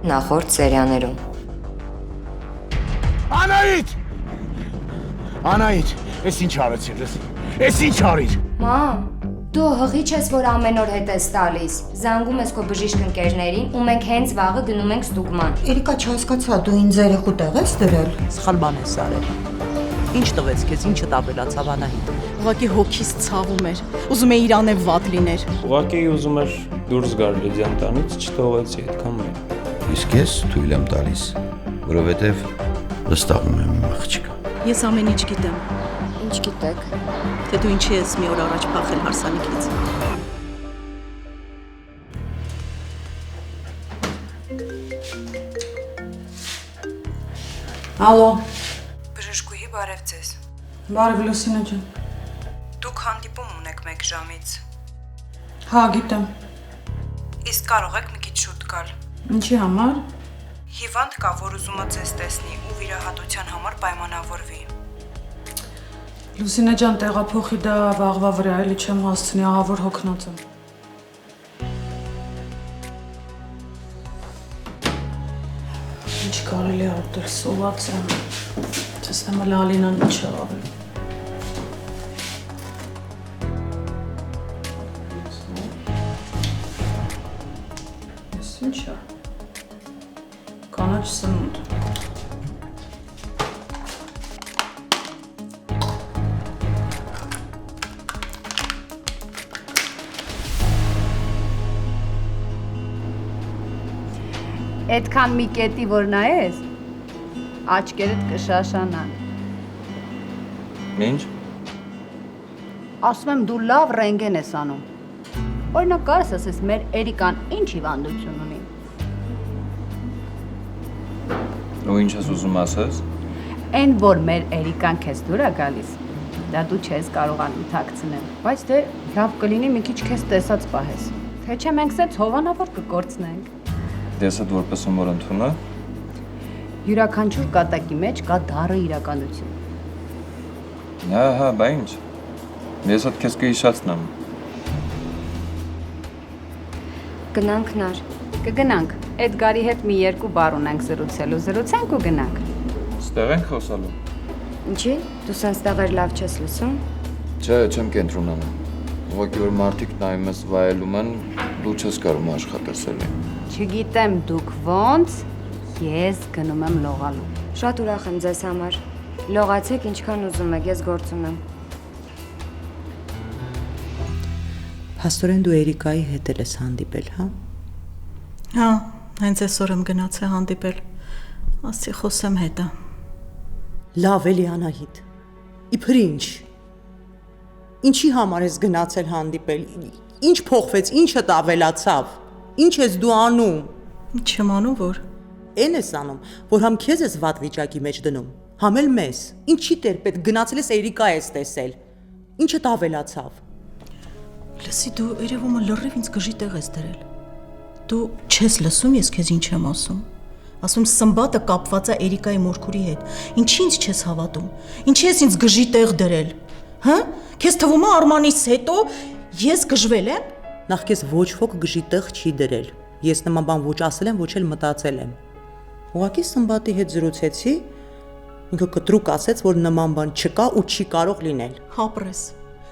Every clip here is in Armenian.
նախորդ սերիաներում։ Անահիտ, ես ինչ արեցի, ես ինչ արիր։ Մամ, դու հղի չես, որ ամեն օր հետ ես տալիս։ Զանգում ես քո բժիշկ ընկերներին ու մենք հենց վաղը գնում ենք ստուգման։ Էրիկա չհասկացա, դու ինձ երեխու տեղ ես դրել։ Սխալ բան ես արել։ Ինչ տվեց քեզ, ինչը ավելացավ Անահիտ։ Ուղղակի հոգիս ցավում էր։ Ուզում էի իրան էլ վատ լիներ։ Ուղղակի ուզում էր դուրս գալ Լիդիան տանից, չթողեցի այդքան մեկ։ Իսկ ես թույլ եմ տալիս, որովհետև վստահում եմ իմ աղջիկը։ Ես ամեն ինչ գիտեմ։ Ինչ գիտեք։ Թե դու ինչի ես մի օր առաջ փախել հարսանիքից։ Ալո, Բժշկուհի բարև ձեզ։ բարև Լուսինա ջան։ Դուք հանդիպում ունեք 1 ժամից։ Հա, գիտեմ։ Իսկ կարող եք մի քիչ շուտ գալ։ Ինչի համար։ Հիվանդ կա, որ ուզում է ձեզ տեսնի ու վիրահատության համար պայմանավորվի։ Լուսինա ջան, տեղափոխի դա վաղվա վրա, էլի չեմ հասցնի, ահա որ հոգնած եմ։ Ինչ կարելի է ապրել, սոված եմ։ Տեսնեմ Լալինան ինչ է արել։ Ես ինչ է։ Կանաչ սնունդ։ Այդքան մի կետի որ նայես, աչքերդ կշաշանան։ Ինչ։ Ասում եմ դու լավ ռենտգեն ես անում։ Օրինակ կարես ասես մեր Էրիկան ինչ հիվանդություն ունի։ Ու ինչ ես ուզում ասես։ Այն որ մեր Էրիկան քեզ դուր է գալիս, դա դու չես կարողանում թաքցնել, բայց դե լավ կլինի մի քիչ քեզ տեսած պահես։ Թե չէ մենք սենց հովանավոր կկորցնենք։ Ես այդ որպես ումոր ընդունա։ Յուրաքանչյուր կատակի մեջ կա դառը իրականություն։ Հա, բա ինչ։ Ես այդ քեզ կհիշացնեմ։ Գնանք նար։ Կգնանք, Էդգարի հետ մի 2 բառ ունենք զրուցելու, զրուցենք ու գնանք։ Ստեղ ենք խոսալու։ Ինչի՞, դու սենց տեղեր լավ չես լսում։ Չէ, չեմ կենտրոնանում։ Ուղղակի որ մարդիկ նայում ես վայելում են, դու չես կարող աշխատես էլի։ Չգիտեմ դուք ոնց, ես գնում եմ լողալու։ Շատ ուրախ եմ ձեզ համար։ Լողացեք ինչքան ուզում եք, ես գործ ունեմ։ Փաստորեն դու Էրիկայի հետ ես հանդիպել, հա։ Հա, հենց այսօր եմ գնացել հանդիպել։ Ասի խոսեմ հետը։ Լավ էլի Անահիտ։ Իբր ինչ։ Ինչի համար ես գնացել հանդիպել։ Ինչ փոխվեց, ինչը ավելացավ։ Ինչ ես դու անում։ Ինչ եմ անում որ։ Էն ես անում, որ համ քեզ ես վատ վիճակի մեջ դնում, համ էլ մեզ։ Ինչի տերպետ գնացել ես Էրիկա ես տեսել։ Ինչը ավելացավ։ Լսի դու երևում է լրիվ ինձ գժի տեղ ես դրել։ Դու չես լսում ես քեզ ինչ եմ ասում։ Ասում Սմբատը կապված է Էրիկայի մորքուրի հետ։ Ինչի ինձ չես հավատում։ Ինչի ես ինձ գժի տեղ դրել։ Հա? Քեզ թվում է Արմանից հետո ես գժվել եմ։ Նախ քեզ ոչ ոք գժի տեղ չի դրել։ Ես նման բան ոչ ասել եմ, ոչ էլ մտածել եմ։ Ուղղակի Սմբատի հետ զրուցեցի, ինքը կտրուկ ասեց, որ նման բան չկա ու չի կարող լինել։ Հապրես։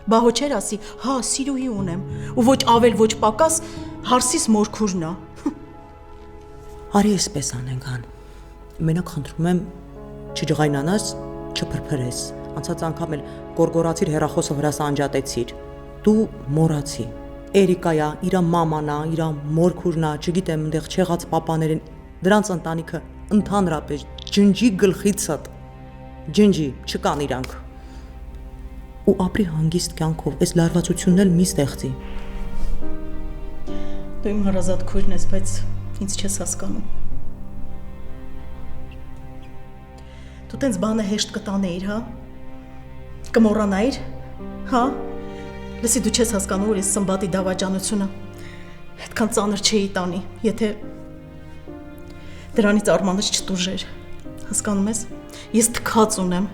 Բա հո չեր ասի, հա, սիրուհի ունեմ, ու ոչ ավել, ոչ պակաս հարսիս մորքուրն է։ Արի էսպես անենք հան։ Մենակ խնդրում եմ չջղայնանաս, չփրփրես։ Անցած անգամ էլ գորգորացիր հեռախոսը վրաս անջատեցիր։ Դու մոռացի։ Էրիկայա, իրա մամանա, իրա մորքուրնա, չգիտեմ, այնտեղ չեղած papaներին, դրանց ընտանիքը ընդհանրապես ջնջի գլխիցդ։ Ջնջի, չկան իրանք։ Ու ապրի հանգիստ կյանքով, այս լարվածությունն էլ մի ստեղծի։ Դու իմ հարազատ քույրն ես, բայց ինձ չես հասկանում։ Դու տենց բանը հեշտ կտանեիր, հա։ Կմոռանայիր, հա։ Լսի դու չես հասկանում, որ ես Սմբատի դավաճանությունը այդքան ծանր չէի տանի, եթե դրանից Արմանից չտուժեր։ Հասկանում ես։ Ես թքած ունեմ։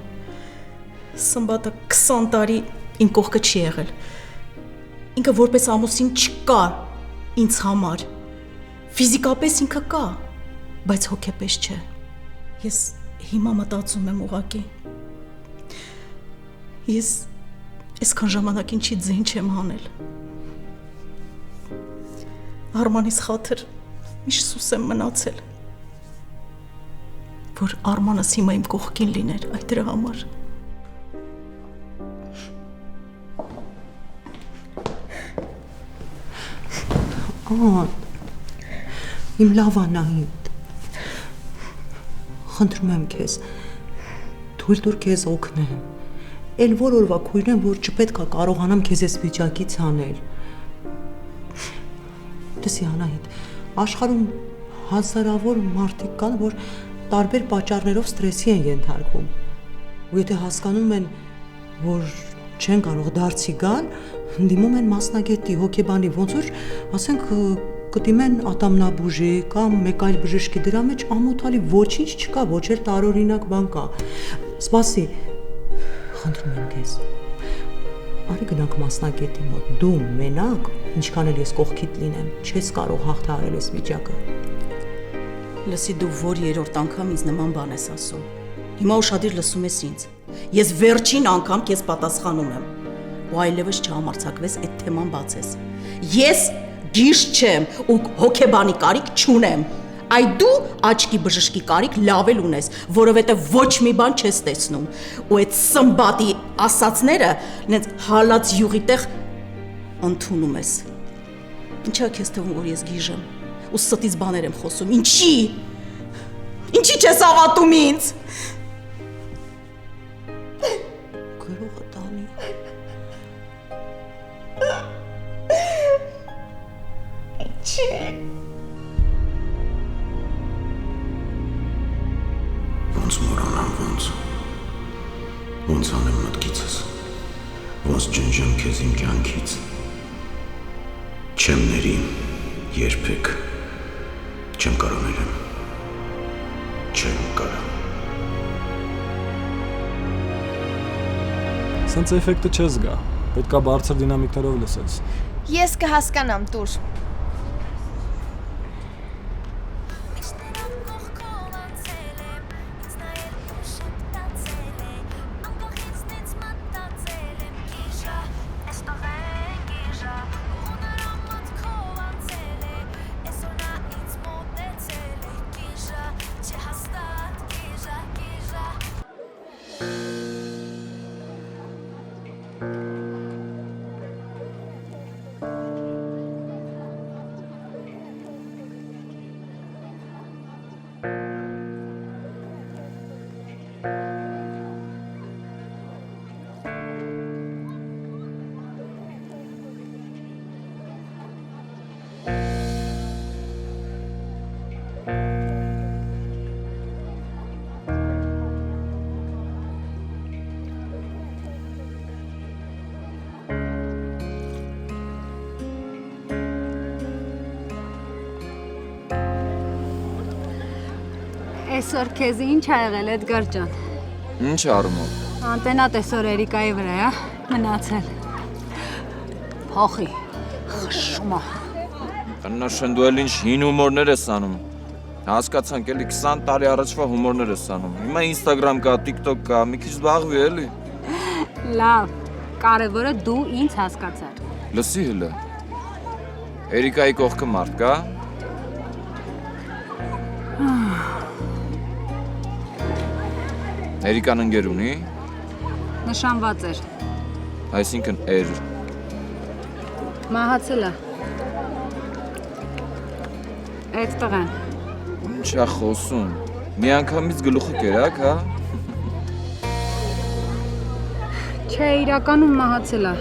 Սմբատը 20 տարի իմ կողքը չի եղել։ Ինքը որպես ամուսին չկա ինձ համար։ Ֆիզիկապես ինքը կա, բայց հոգեպես չէ։ Ես հիմա մտածում եմ ուղակի։ Ես այսքան ժամանակ ինչի ձին չեմ հանել։ Արմանիս խաթր միշտ սուս եմ մնացել, որ Արմանս հիմա իմ կողքին լիներ այդ դրա համար։ Իմ լավ Անահիտ, խնդրում եմ քեզ, թույլ տուր քեզ օգնեմ, էլ որ օրվա քույրն եմ, որ չպետք է կարողանամ քեզ այս վիճակից հանել։ Լսի Անահիտ, աշխարհում հազարավոր մարդիկ կան, որ տարբեր պատճառներով ստրեսի են ենթարկվում։ Ու եթե հասկանում են, որ չեն կարող դարձի գալ, դիմում են մասնագետի, հոգեբանի, ոնց որ, ասենք, կդիմեն ատամնաբուժի կամ մեկ այլ բժշկի, դրա մեջ ամոթալի ոչինչ չկա, ոչ էլ տարօրինակ բան կա։ Սպասի, խնդրում եմ քեզ։ Արի գնանք մասնագետի մոտ, դու մենակ, ինչքան էլ ես կողքիդ լինեմ, չես կարող հաղթահարել այս վիճակը։ Լսի, դու որ երրորդ անգամ ինձ նման բան ես ասում։ Հիմա ուշադիր լսում ես ինձ։ Ես վերջին անգամ քեզ պատասխանում եմ։ Ու այլևս չհամարձակվես այդ թեման բացես։ Ես գիշ չեմ ու հոգեբանի կարիք չունեմ։ Այ դու աչքի բժշկի կարիք լավ էլ ունես, որովհետև ոչ մի բան չես տեսնում։ Ու այդ սմբատի ասածները նենց հալած յուղի տեղ ընդունում ես։ Ինչա քեզ թվում, որ ես գիժ եմ ու ստից բաներ եմ խոսում։ Ինչի։ Ինչի չես հավատում ինձ։ Գրողը տանի։ Ինչի։ Ոնց մոռանամ, ոնց անեմ մտքիցս, ոնց ջնջեմ քեզ իմ կյանքից, չեմ ների, երբեք, չեմ կարող ներեմ, չեմ կարող։ Սենց էֆեկտը չես գա, պետք է բարձր դինամիկներով լսես։ Ես կհասկանամ, տուր։ Այսօր քեզ ինչ ա եղել Էդգար ջան։ Ինչ արումով։ Անտենատ այսօր Էրիկայի վրա է մնացել։ Փոխի, խշումա։ Տնաշեն դու էլ ինչ հին հումորներ ես անում։ Հասկացանք էլի 20 տարի առաջվա հումորներ ես անում։ Հիմա Instagram կա, TikTok կա, մի քիչ զբաղվի էլի։ Լավ, կարևորը դու ինձ հասկացար։ Լսի հլը։ Էրիկայի կողքը մարդ կա։ Էրիկան ընկեր ունի։ Նշանված էր։ Այսինքն էր։ Մահացել է։ Այդ տղան։ Ինչ ա խոսում։ Մի անգամից գլուխը կերակ, հա։ Չէ, իրականում մահացել է։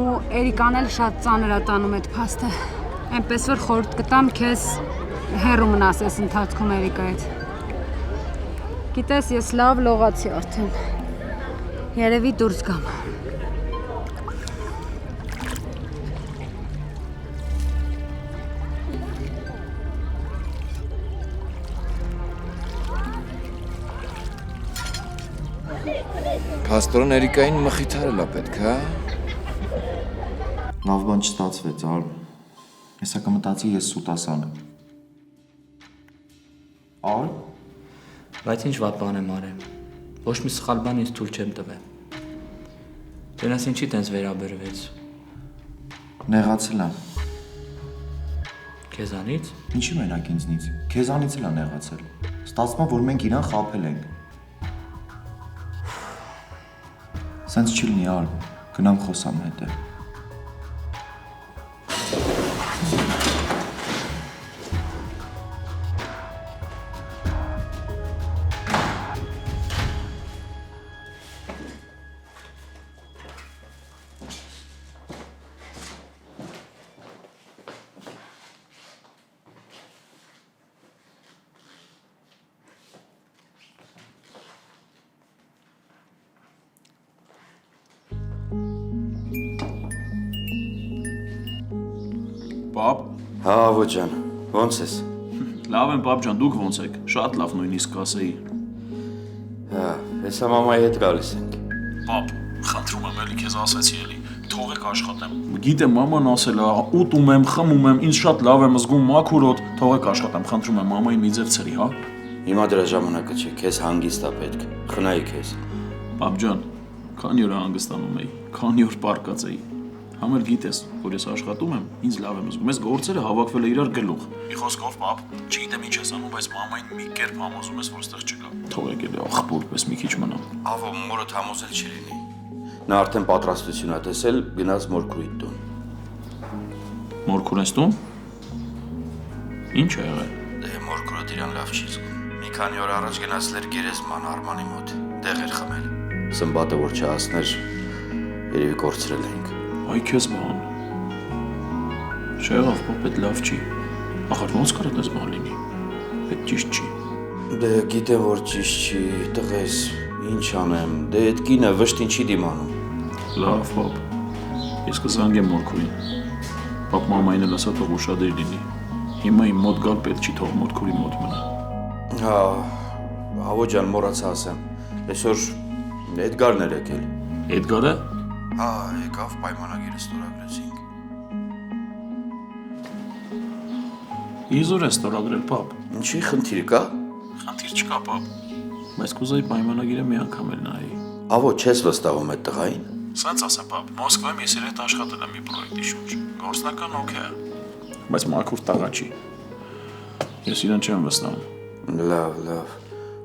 Ու Էրիկան էլ շատ ծանր է տանում այդ փաստը։ Այնպես որ խորհուրդ կտամ քեզ հեռու մնաս այս ընթացքում Էրիկայից։ Գիտես, ես լավ լողացի արդեն։ Երևի դուրս գամ։ Փաստորեն Էրիկային մխիթարել է պետք, հա։ Լավ բան չստացվեց, Ալ։ Հեսա կմտածի ես սուտասան եմ։ Ահա։ Բայց ինչ վատ բան եմ արել։ Ոչ մի սխալ բան ինձ թույլ չեմ տվել։ Դրանց ինչի տենց վերաբերվեց։ Նեղացել եմ։ Քեզանից։ Ինչի մենակ ինձնից։ Քեզանից էլ է նեղացել։ Ստացվում է, որ մենք իրան խաբել ենք։ Սենց չի լինի, ալ, գնամ խոսամ հետ է։ Պապ։ Հա, Ավո ջան, ո՞նց ես։ Լավ եմ, պապ ջան, դուք ո՞նց եք։ Շատ լավ նույնիսկ կասեի։ Հա, հեսա մամայի հետ գալիս ենք։ Պապ, խնդրում եմ, էլի քեզ ասեցի էլի, թողեք աշխատեմ։ Գիտեմ, մաման ասել է, ուտում եմ, խմում եմ, ինձ շատ լավ եմ զգում, մաքուրոտ, թողեք աշխատեմ, խնդրում եմ, մամային մի ձև ցրի, հա։ Հիմա դրա ժամանակը չէ, քեզ հանգիստ է պետք։ Խնայի քեզ։ Պապ ջան, քանի օր հանգստանում էի, քանի օր պարկած էի։ Համել գիտես, որ ես աշխատում եմ, ինձ լավ եմ զգում։ Այս գործերը հավաքվել է իրար գլուխ։ Մի խոսքով, պապ, չգիտեմ ինչ ես անում, բայց մամային մի կերպ համոզում ես, որ ստեղ չկա։ Թողեք էլի աղբորպես մի քիչ մնամ։ Ավո, մորդ համոզել չի լինի։ Նա արդեն պատրաստություն է տեսել, գնաց Մորքուրիդ տուն։ Մորքուրես տուն։ Ինչ է եղել։ Դե Մորքուրը իրան լավ չի զգում։ Մի քանի օր առաջ գնացել էր գերեզման Արմանի մոտ, դեղ էր խմել։ Սմբատը որ չհասներ, երևի կորցրել էինք։ Այ քեզ բան։ Շեղավ, պապ, այդ լավ չի։ Ախր ոնց կարա դες բան լինի։ Այդ ճիշտ չի։ Դե գիտեմ որ ճիշտ չի, տղես, ինչ անեմ, դե այդ կինը վշտին չի դիմանում։ Լավ, պապ։ Ես կզանգեմ Մորքուրին։ Պապ մամային էլ ասա թող ուշադիր լինի։ Հիմա իմ մոտ գալ պետք չի թող Մորքուրի մոտ մնա։ Հա, Ավո ջան, մոռացա ասեմ։ Այսօր Էդգարն էր եկել։ Էդգարը։ Հա, եկավ պայմանագիրը ստորագրեցինք։ Իզուր է ստորագրել, պապ։ Ինչի խնդիր կա։ Խնդիր չկա, պապ։ Բայց կուզեի պայմանագիրը մի անգամ էլ նայի։ Ավո, չես վստահում այդ տղային։ Սենց ասեմ, պապ, Մոսկվայում ես իր հետ աշխատել եմ մի պրոյեկտի շուրջ։ Գործնական օքեյ է։ Բայց մաքուր տղա չի։ Ես իրեն չեմ վստահում։ Լավ, լավ։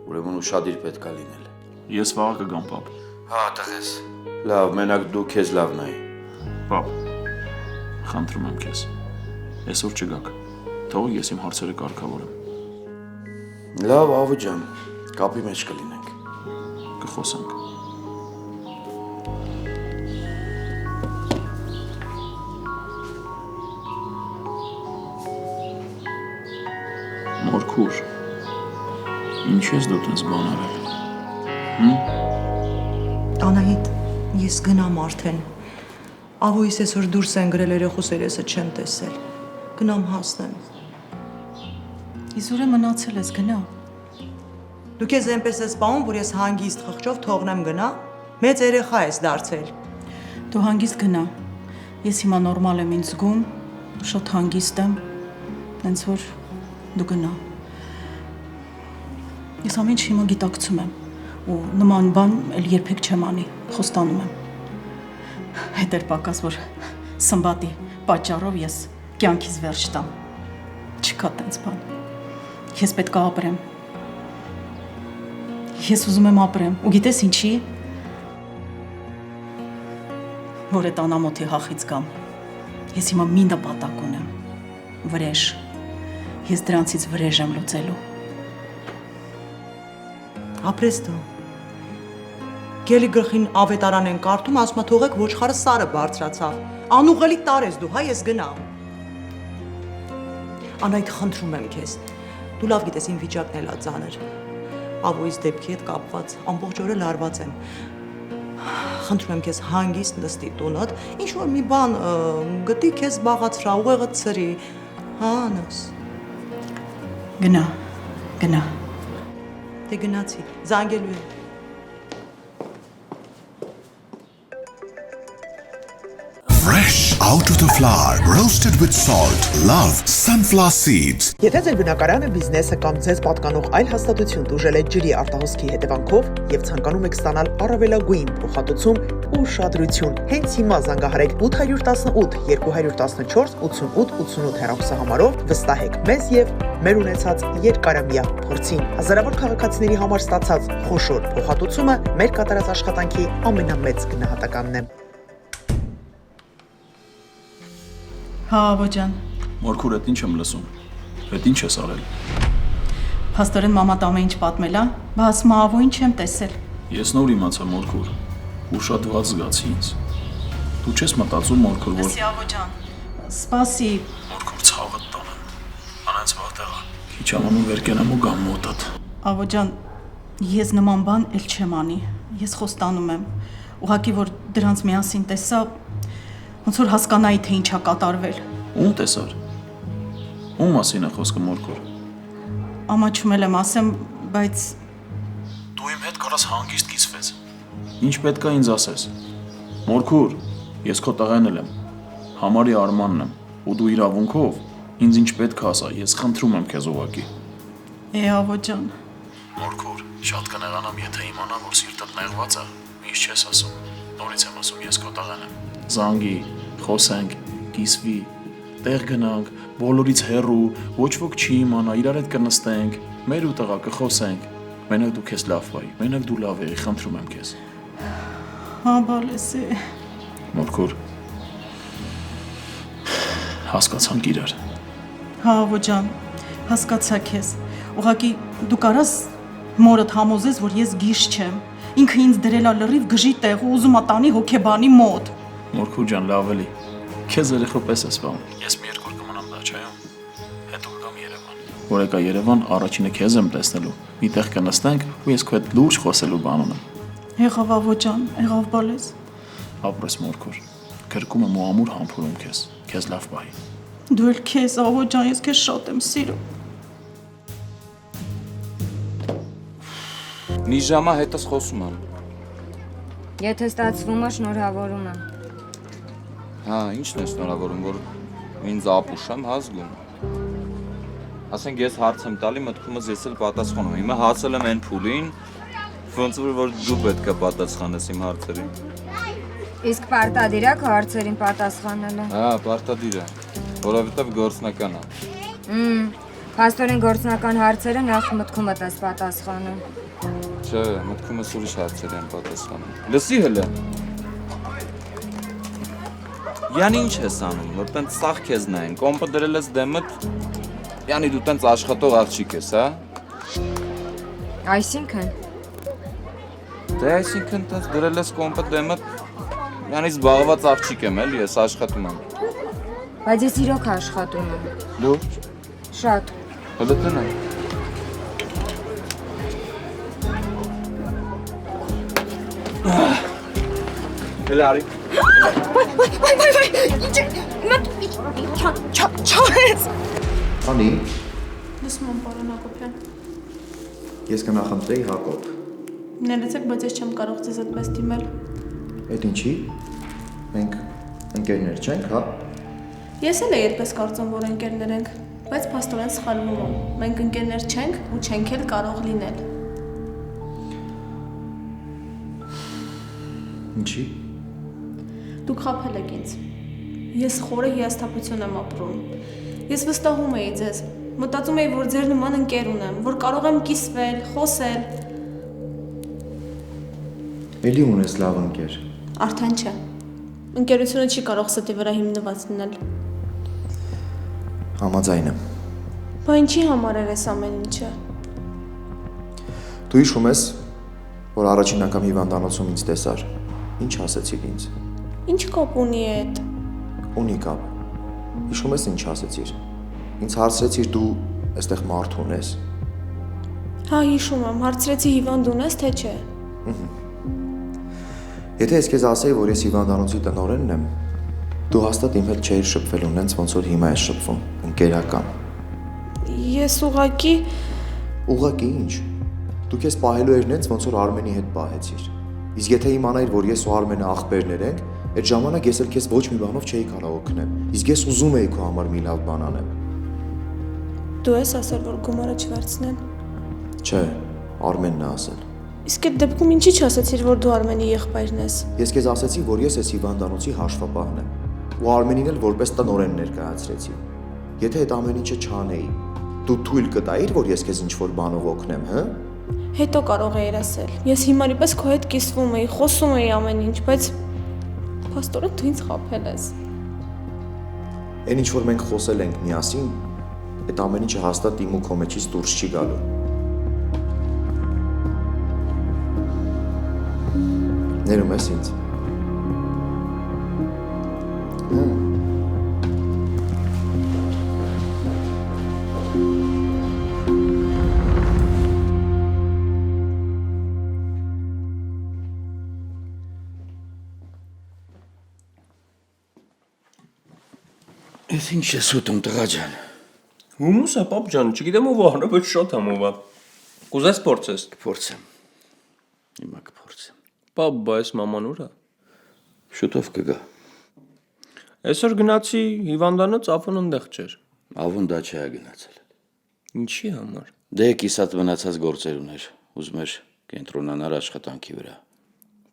Ուրեմն ուշադիր պետք է լինել։ Ես վաղը կգամ, պապ։ Հա, տղես։ Լավ, մենակ դու քեզ լավ նայի։ Պապ, խնդրում եմ քեզ։ Այսօր չգաք։ Թող ես իմ հարցերը կարգավորեմ։ Լավ, Ավո ջան, կապի մեջ կլինենք։ Կխոսենք։ Մորքուր, ինչ ես դու տես բան արել։ Անահիտ, ես գնամ արդեն։ Ավոյիս այսօր դուրս են գրել երեխու սերեսը չեմ տեսել։ Գնամ հասնեմ։ Իզուր է մնացել ես, գնա։ Դու քեզ այնպես ես սպանում, որ ես հանգիստ խղճով թողնեմ գնա։ Մեծ երեխա ես դարձել։ Դու հանգիստ գնա։ Ես հիմա նորմալ եմ ինձ զգում, շատ հանգիստ եմ։ Հենց որ դու գնա։ Ես ամեն ինչ հիմա գիտակցում եմ ու նման բան էլ երբեք չեմ անի, խոստանում եմ։ Հետ էր պակաս, որ Սմբատի պատճառով ես կյանքից վերջ տամ։ Չկա տենց բան։ Ես պետք է ապրեմ։ Ես ուզում եմ ապրեմ, ու գիտես ինչի։ Որ այդ անամոթի հախից գամ։ Ես հիմա մի նպատակ ունեմ։ Վրեժ։ Ես դրանցից վրեժ եմ լուծելու։ Ապրես դու։ Գելի գլխին ավետարան են կարդում, ասում է թողեք ոչխարը սարը բարձրացավ։ Անուղելի տարես դու, հա ես գնամ։ Անայդ խնդրում եմ քեզ։ Դու լավ գիտես իմ վիճակն էլա ծանր։ Ավոյիս դեպքի հետ կապված ամբողջ օրը լարված եմ։ Խնդրում եմ քեզ հանգիստ նստի տունդ, ինչ որ մի բան գտի քեզ զբաղացրա, ուղեղը ցրի։ Հա, անոս։ Գնա, գնա։ Դե գնացի, զանգելու եմ։ Fresh fresh, out of the flour, roasted with salt. Love sunflower seeds. Եթե ձեր բնակարանը, բիզնեսը կամ ձեզ պատկանող այլ հաստատություն դուժել է ջրի արտահոսքի հետևանքով եւ ցանկանում եք ստանալ առավելագույն փոխհատուցում, ուշադրություն, հենց հիմա զանգահարեք 818 214 8888 հեռախոսահամարով, վստահեք մեզ եւ մեր ունեցած երկարամյա փորձին։ Հազարավոր քաղաքացիների համար ստացած խոշոր փոխհատուցումը մեր կատարած աշխատանքի ամենամեծ գնահատականն է։ Հա, ջան։ Մորքուր, այդ ինչ եմ լսում։ Այդ ինչ ես արել։ Փաստորեն մամատ ամեն ինչ պատմել է, բայց մահավույն չեմ տեսել։ Ես նոր իմացա, Մորքուր։ Ուշադրված զգացի ինձ։ Դու չես մտածում, Մորքուր, որ Լսի, ջան։ Սպասի։ Մորքուր, ցավդ տանեմ։ Անց վաղտեղա։ Քիչ ամանում վեր կենամ ու գամ մոտդ։ Ջան, ես նման բան էլ չեմ անի։ Ես խոստանում եմ։ Ուղղակի որ դրանց միասին տեսա, ոնց որ հասկանայի թե ինչ է կատարվել։ Ում տեսար։ Ում մասին է խոսքը, Մորքուր։ Ամաչումել եմ ասեմ, բայց Դու իմ հետ կարաս հանգիստ կիսվես։ Ինչ պետք է ինձ ասես։ Մորքուր, ես քո տղեն եմ։ Համարի Արմանն եմ, ու դու իրավունքով ինձ ինչ պետք է ասա, ես խնդրում եմ քեզ ուղղակի։ ջան։ Մորքուր, շատ կնեղանամ, եթե իմանամ, որ սիրտդ նեղված է, ինչ չես ասում։ Նորից եմ ասում, ես քո տղեն եմ։ Զանգի, խոսենք, կիսվի, տեղ գնանք, բոլորից հեռու, ոչ ոք չի իմանա, իրար հետ կնստենք, մեր ու տղա կխոսենք։ Մենակ դու քեզ լավ վայի, մենակ դու լավ եղի, խնդրում եմ քեզ։ Հա, բալեսի։ Մորքուր, հասկացանք իրար։ Հա, ջան, հասկացա քեզ։ Ուղղակի դու կարաս մորդ համոզես, որ ես գիշ չեմ։ Ինքը ինձ դրել է լրիվ գժի տեղ ու ուզում է տանի հոգեբանի մոտ։ Մորքուր ջան, լավ էլի։ Քեզ երեխո պես ես սպանում։ Ես մի երկու օր կմնամ Դաչայում, հետո կգամ Երևան։ Որ եկա Երևան, առաջինը քեզ եմ տեսնելու։ Մի տեղ կնստենք ու ես քո հետ լուրջ խոսելու բան ունեմ։ Եղավ ջան, եղավ բալես։ Ապրես Մորքուր։ Գրկում եմ ու ամուր համբուրում քեզ։ Քեզ լավ բայի։ Դու էլ քեզ, ջան, ես քեզ շատ եմ սիրում։ Մի ժամա հետս խոսում եմ։ Եթե ստացվում է, շնորհավորում եմ։ Հա, ինչն է շնորհավորում, որ ինձ ապուշ եմ հասգում։ Ասենք ես հարց եմ տալի, մտքումս ես էլ պատասխանում եմ։ Հիմա հասել եմ այն փուլին, ոնց որ դու պետք է պատասխանես իմ հարցերին։ Իսկ պարտադիր է քո հարցերին պատասխանելը։ Հա, պարտադիր է, որովհետև գործնական է։ Փաստորեն գործնական հարցերը նախ մտքումդ ես պատասխանում։ Չէ, մտքումս ուրիշ հարցեր են պատասխանում։ Լսի հələ։ Յանի ինչ ես անում, որ տենց սաղ քեզ նայեն, կոմպը դրել ես դեմդ, յանի դու տենց աշխատող աղջիկ ես, հա։ Այսինքն։ Դե այսինքն տենց դրել ես կոմպը դեմդ, յանի զբաղված աղջիկ եմ էլ, ես աշխատում եմ։ Բայց ես իրոք աշխատում եմ։ Լուրջ։ Շատ։ Հələ տնա։ Հələ արի։ Վայ, ինչ է, չարես։ Անի, Լսում եմ, պարոն Հակոբյան։ ես կնախնդրեի Հակոբ։ Ներեցեք, բայց ես չեմ կարող ձեզ այդպես դիմել։ Էդ ինչի։ Մենք ընկերներ չենք, հա։ Ես էլ այդպես կարծում, որ ընկերներ ենք, բայց փաստորեն սխալվում եմ։ Մենք ընկերներ չենք ու չենք էլ կարող լինել։ Ինչի։ Դուք խաբել եք ինձ։ Ես խորը հիասթափություն եմ ապրում։ Ես վստահում էի ձեզ։ Մտածում էի, որ ձեր նման ընկեր ունեմ, որ կարող եմ կիսվել, խոսել։ Էլի ունես լավ ընկեր։ Արդեն չէ։ Ընկերությունը չի կարող ստի վրա հիմնված լինել։ Համաձայն եմ։ Բա ինչի համար էր այս ամեն ինչը։ Դու հիշում ես, որ առաջին անգամ հիվանդանոցում ինձ տեսար։ Ինչ ասեցիր ինձ։ Ինչ կապ ունի այդ։ Ունի կապ։ Հիշում ես ինչ ասեցիր։ Ինձ հարցրեցիր դու այստեղ մարդ ունես։ Հա, հիշում եմ, հարցրեցի հիվանդ ունես, թե չէ։ Եթե ես քեզ ասեի, որ ես հիվանդանոցի տնօրենն եմ, դու հաստատ իմ հետ չէիր շփվելու, նենց ոնց որ հիմա ես շփվում, ընկերական։ Ես ուղղակի ինչ։ Դու քեզ պահելու էր նենց ոնց որ Արմենի հետ պահեցիր։ Իսկ եթե իմանայիր, որ ես ու Արմենը աղբերներ ենք, Այդ ժամանակ ես էլ քեզ ոչ մի բանով չէի կարող օգնել։ Իսկ ես ուզում էի քո համար մի լավ բան անեմ։ Դու ես ասել, որ գումարը չվերցնեն։ Չէ, Արմենն է ասել։ Իսկ այդ դեպքում ինչի՞ չասեցիր, որ դու Արմենի եղբայրն ես։ Ես քեզ ասեցի, որ ես այս հիվանդանոցի հաշվապահն եմ։ Ու Արմենին էլ որպես տնօրեն ներկայացրեցի։ Եթե այդ ամեն ինչը չանեի, դու թույլ կտայիր, որ ես քեզ ինչ-որ բանով օգնեմ, հա։ Հետո կարող էիր ասել։ Ես հիմարի պես քո հետ կիսվում էի, խոսում էի ամեն ինչ, բայց փաստորեն դու ինձ խաբել ես։ Այն ինչ որ մենք խոսել ենք միասին, այդ ամեն ինչը հաստատ իմ ու քո մեջից դուրս չի գալու։ Ներում ես ինձ։ Ես ինչ ես ուտում, տղա ջան։ Հումուս է, պապ ջան, չգիտեմ ով է, բայց շատ եմ ով է։ Կուզես փորձես։ Կփորձեմ։ Հիմա կփորձեմ։ Պապ, բայց մաման ուր է։ Շուտով կգա։ Այսօր գնացի հիվանդանոց, Ավոն ընդեղ չէր։ Ավոն դա չի գնացել։ Ինչի համար։ Դե կիսատ մնացած գործեր ուներ, ուզում էր կենտրոնանալ աշխատանքի վրա։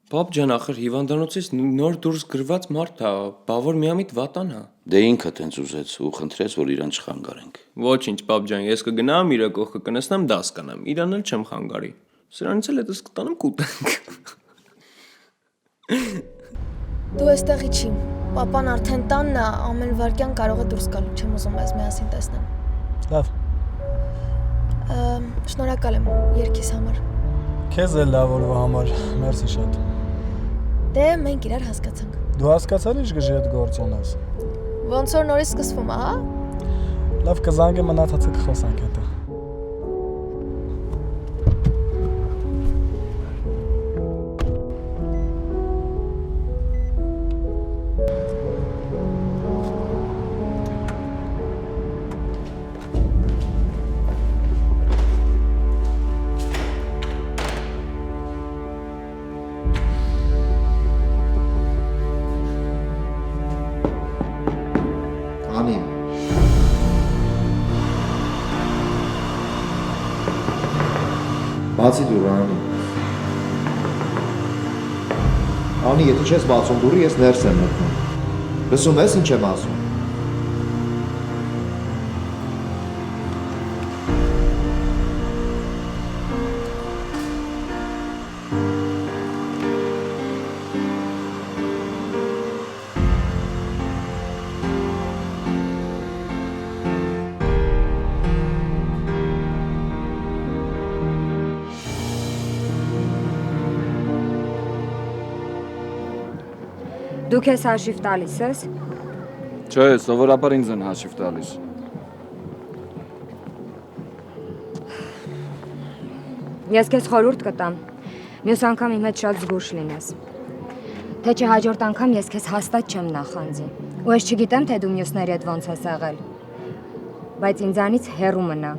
Պապ ջան, ախր հիվանդանոցից նոր դուրս գրված մարդ է, բավոր միամիտ վատան է։ Դե ինքը տենց ուզեց ու խնդրեց, որ իրան չխանգարենք։ Ոչինչ, պապ ջան, ես կգնամ, իր կողքը կնստեմ, դաս կանեմ, իրան էլ չեմ խանգարի։ Սրանից էլ հետս կտանեմ կուտենք։ Դու էստեղի չի։ Պապան արդեն տանն է, ամեն վարքյան կարող է դուրս գալ, չեմ ուզում ես միասին տեսնեմ։ Լավ։ Շնորհակալ եմ երգիս համար։ Քեզ էլ լավ օրվա համար, մերսի շատ։ Դե մենք իրար հասկացանք։ Դու հասկացար ինչ գժի հետ գործ ունես։ Ոնց որ նորից սկսվում է, հա։ Լավ կզանգե մնացածը կխոսանք հետո։ Անի։ Բացի դուռը, Անի։ Անի, եթե չես բացում դուռը, ես ներս եմ մտնում։ Լսում ես ինչ եմ ասում։ Դու քեզ հաշիվ տալիս ես։ Չէ, սովորաբար ինձ են հաշիվ տալիս։ Ես քեզ խորհուրդ կտամ։ Մյուս անգամ իմ հետ շատ զգույշ լինես։ Թե չէ հաջորդ անգամ ես քեզ հաստատ չեմ նախանձի։ Ու ես չգիտեմ, թե դու մյուսների հետ ոնց ես եղել։ Բայց ինձանից հեռու մնա։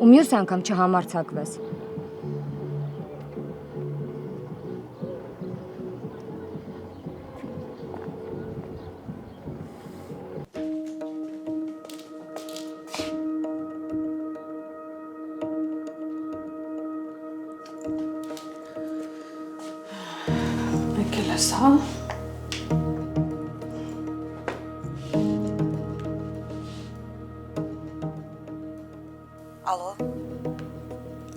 Ու մյուս անգամ չհամարձակվես։ Եկել ես, հա։ Ալո։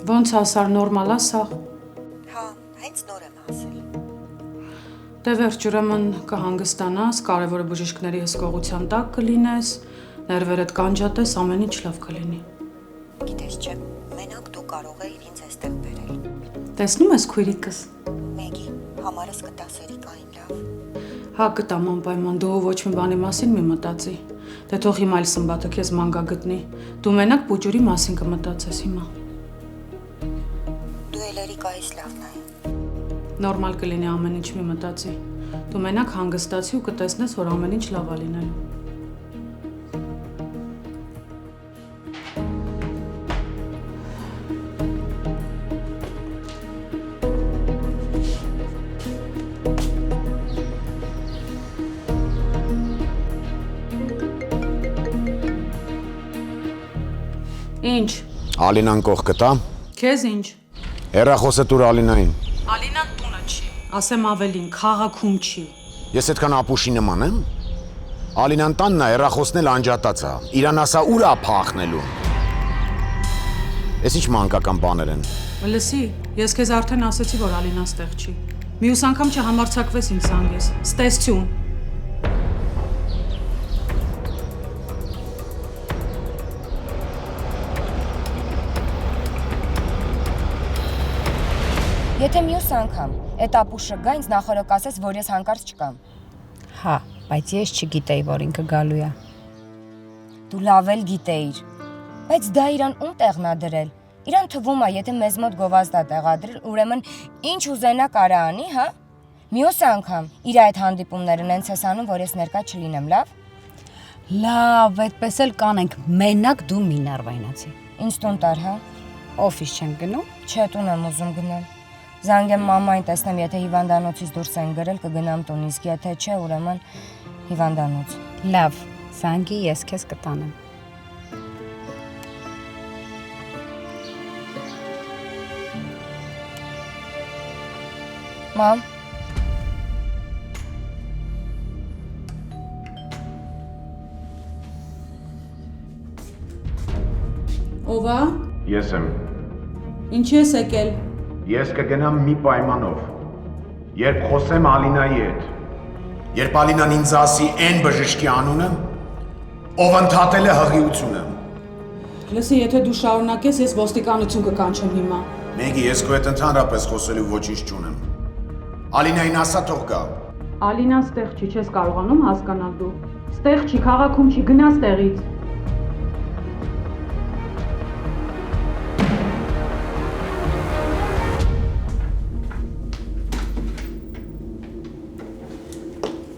Ոնց ասար նորմալ է սա։ Հա, հենց նոր եմ ասել։ Դե վերջ ուրեմն կհանգստանաս, կարևորը բժիշկների հսկողության տակ կլինես, ներվերդ կանջատես, ամեն ինչ լավ կլինի։ Գիտես չէ, մենակ դու կարող ես ինձ այստեղ բերել։ Տեսնում ես քույրիկս։ Մեգի, համարս կտաս Էրիկային լավ։ Հա կտամ անպայման, դու ոչ մի բանի մասին մի մտածի։ Դե թող հիմա էլ Սմբատը քեզ ման գա գտնի։ Դու մենակ բուջուրի մասին կմտածես հիմա։ Դու էլ Էրիկայից լավն ես։ Նորմալ կլինի ամեն ինչ մի մտածի։ Դու մենակ հանգստացի ու կտեսնես, որ ամեն ինչ լավ է լինելու։ Ինչ։ Ալինան կողք կտա։ Քեզ ինչ։ Հեռախոսը տուր Ալինային։ Ալինան տունը չի։ Ասեմ ավելին, քաղաքում չի։ Ես այդքան ապուշի նման եմ։ Ալինան տանն է, հեռախոսն էլ անջատած է։ Իրան ասա ուր է փախնելու։ Էս ինչ մանկական բաներ են։ Լսի, ես քեզ արդեն ասացի, որ Ալինան ստեղ չի։ Մյուս անգամ չհամարձակվես ինձ զանգես։ Ստեսություն։ Եթե մյուս անգամ այդ ապուշը գա, ինձ նախորդ ասես, որ ես հանկարծ չկամ։ Հա, բայց ես չգիտեի, որ ինքը գալու է։ Դու լավ էլ գիտեիր։ Բայց դա իրան ում տեղն ա դրել։ Իրան թվում է, եթե մեզ մոտ գովազդ ա տեղադրել, ուրեմն ինչ ուզենա կարա անի, հա։ Մյուս անգամ իր այդ հանդիպումները նենց ես անում, որ ես ներկա չլինեմ, լավ։ Լավ, այդպես էլ կանենք, մենակ դու մի նարվայնացի։ Ինձ տուն տար, հա։ Օֆիս չեմ գնում։ Չէ, տուն եմ ուզում գնալ։ Զանգեմ մամային, տեսնեմ, եթե հիվանդանոցից դուրս են գրել, կգնամ տուն, իսկ եթե չէ, ուրեմն հիվանդանոց։ Լավ, զանգի ես քեզ կտանեմ։ Մամ։ Ո՞վ է։ Ես եմ։ Ինչի ես եկել։ Ես կգնամ մի պայմանով։ Երբ խոսեմ Ալինայի հետ։ Երբ Ալինան ինձ ասի այն բժշկի անունը, ով ընդհատել է հղիությունը։ Լսի, եթե դու շարունակես, ես ոստիկանություն կկանչեմ հիմա։ Մեգի, ես քո հետ ընդհանրապես խոսելու ոչինչ չունեմ։ Ալինային ասա թող գա։ Ալինան ստեղ չի, չես կարողանում հասկանալ դու։ Ստեղ չի, քաղաքում չի, գնա ստեղից։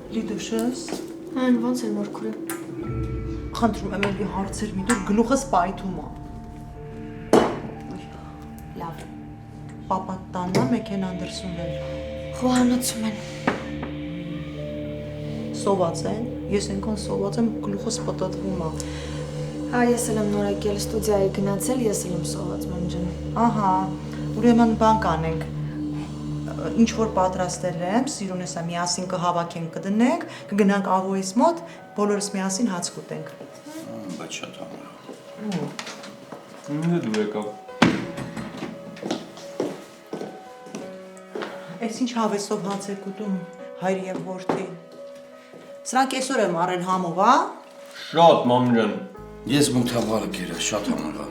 Լիդուշս։ Հան ոնց է մորքուրը։ Խնդրում եմ էլի հարցեր մի դուր գլուխս պայթում է։ Լավ։ Պապա տաննա մեքենան դրսում են։ Խոհանոցում են։ Սոված են։ Ես այնքան սոված եմ գլուխս պտտվում է։ Հա, ես էլ եմ նոր եկել ստուդիայի գնացել, ես էլ եմ սոված մամջան։ Ահա, ուրեմն բան կանենք։ Ինչ որ պատրաստել եմ, սիրունես է միասին կհավաքենք, կդնենք, կգնանք աղոյիս մոտ, բոլորս միասին հաց կուտենք։ Բայց շատ համեղ։ Ինձ դու եկավ։ Այս ինչ հավեսով հաց եք ուտում, հայր եւ որդի։ Սրանք այսօր եմ առել համով, հա։ Շատ մամ ջան։ Ես մութավարը գերա, շատ համեղ է։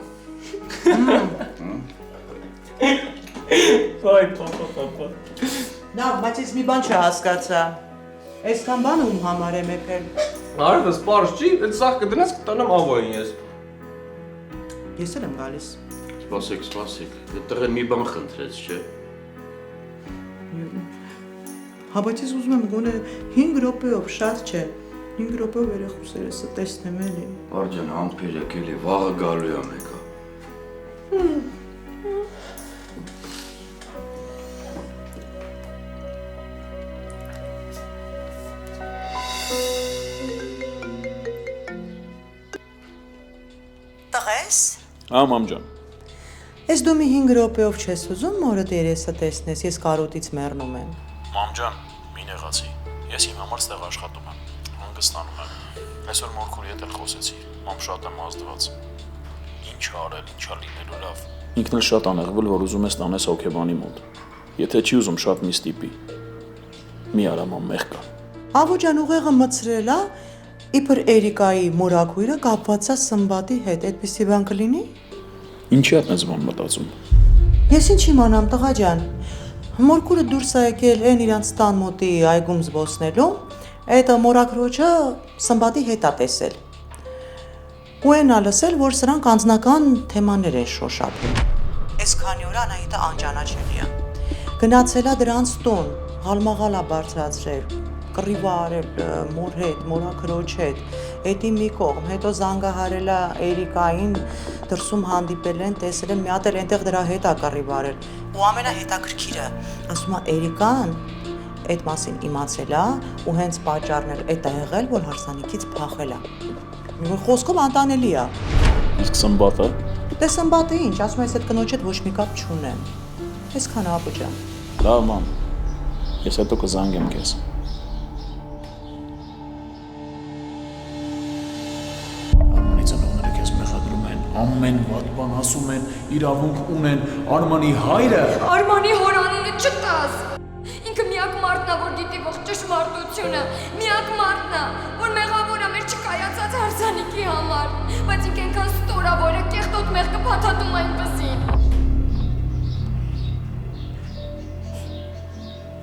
Վայ, պապա։ Լավ, բայց ես մի բան չհասկացա։ Այսքան բանը ում համար եմ եկել։ Արևը սպարս չի, այդ սաղ կդնես կտանեմ աղոյին ես։ Ես էլ եմ գալիս։ Սպասեք, այդ տղեն մի բան խնդրեց, չէ։ Հա, բայց ես ուզում եմ գոնե 5 րոպեով, շատ չէ։ 5 րոպեով երեխուսերս տեսնեմ էլի։ Արջան, համբերեք էլի, վաղը գալու է մեկը։ Տղես։ Հա, մամ ջան։ Ես դու մի 5 րոպեով չես ուզում մորդ երեսը տեսնես, ես կարոտից մեռնում եմ։ Մամ ջան, մի նեղացի։ Ես իմ համար ստեղ աշխատում եմ, հանգստանում եմ։ Այսօր մորքուրի հետ էլ խոսեցի, մամ շատ եմ ազդված։ Ինչ արել, ինչա լինելու լավ։ Ինքն էլ շատ անեղվել, որ ուզում ես տանես հոգեբանի մոտ։ Եթե չի ուզում շատ մի ստիպի։ Մի արա մամ մեղ կա։ Ավո ջան, ուղեղը մցրել է, իբր Էրիկայի մորաքույրը կապված է Սմբատի հետ, այդպիսի բան կլինի։ Ինչի՞ է այդպես բան մտածում։ Ես ինչ իմանամ, տղա ջան։ Մորքուրը դուրս է եկել այն իրանց տան մոտի այգում զբոսնելու, այդ մորաքրոջը Սմբատի հետ է տեսել։ Ու այն ա լսել, որ սրանք անձնական թեմաներ են շոշափում։ Այսքանի օր Անահիտը անճանաչելի է։ Գնացել է դրանց տուն, հալմաղալ է բարձրացրել, կռիվ է արել մոր հետ, մորաքրոջ հետ, հետի մի կողմ, հետո զանգահարել է Էրիկային, դրսում հանդիպել են, տեսել են, մի հատ էլ այնտեղ դրա հետ է կռիվ արել։ Ու ամենահետաքրքիրը, ասում է Էրիկան այդ մասին իմացել է ու հենց պատճառն էլ էդ է եղել, որ հարսանիքից փախել է։ Խոսքով անտանելի է։ Իսկ Սմբատը Դե Սմբատը ինչ, ասում ես այդ կնոջ հետ ոչ մի կապ չունեմ։ Այսքան ապուջան։ լավ ման։ Ես հետո կզանգեմ քեզ։ Արմանի ծնողները քեզ մեղադրում են, ամեն վատ բան ասում են, իրավունք ունեն, Արմանի հայրը։ Արմանի հորանունը չտաս։ Ինքը միակ մարդն է, որ գիտի ողջ ճշմարտությունը, միակ մարդն է, որ մեղավոր է մեր չկայացած հարսանիքի համար, բայց ինքը այնքան ստոր է, որ կեղտոտ մեղքը փաթաթում այնպեսին։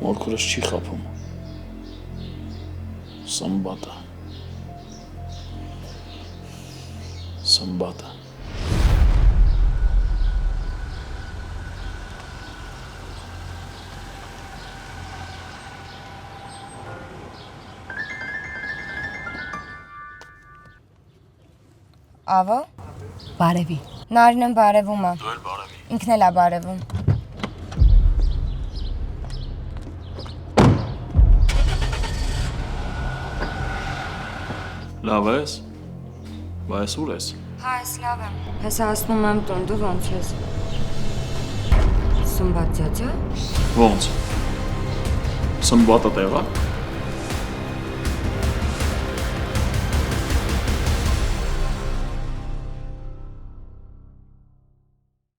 Մորքուրս չի խափում։ Սմբատը։ Սմբատը։ Ավո։ Բարևի։ Նարինեն բարևում է։ Դու էլ բարևի։ Ինքն էլ է բարևում։ Լավ ես։ Բայց ուր ես։ Հա, ես լավ եմ։ Ես հասնում եմ տուն, դու ոնց ես։ Սմբատ ձյաձա։ Ոնց։ Սմբատը տեղա։